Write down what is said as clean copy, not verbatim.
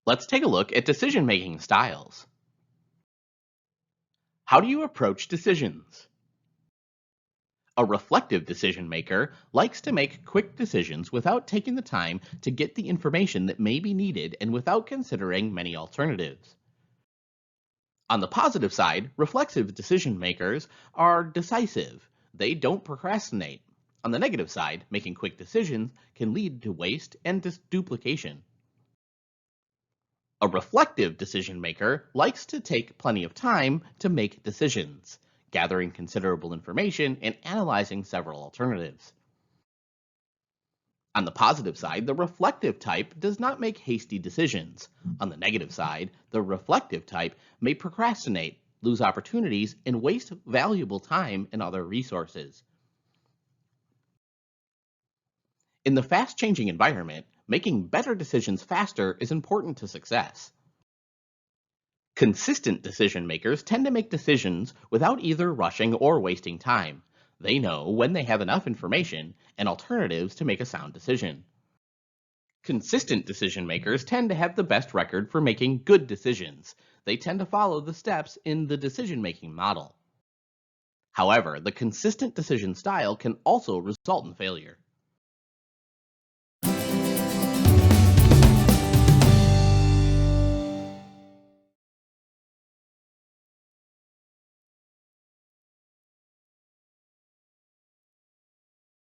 Let's take a look at decision-making styles. How do you approach decisions? A reflective decision maker likes to make quick decisions without taking the time to get the information that may be needed and without considering many alternatives. On the positive side, reflexive decision makers are decisive. They don't procrastinate. On the negative side, making quick decisions can lead to waste and duplication. A reflective decision maker likes to take plenty of time to make decisions, gathering considerable information and analyzing several alternatives. On the positive side, the reflective type does not make hasty decisions. On the negative side, the reflective type may procrastinate, lose opportunities, and waste valuable time and other resources. In the fast changing environment, making better decisions faster is important to success. Consistent decision makers tend to make decisions without either rushing or wasting time. They know when they have enough information and alternatives to make a sound decision. Consistent decision makers tend to have the best record for making good decisions. They tend to follow the steps in the decision making model. However, the consistent decision style can also result in failure.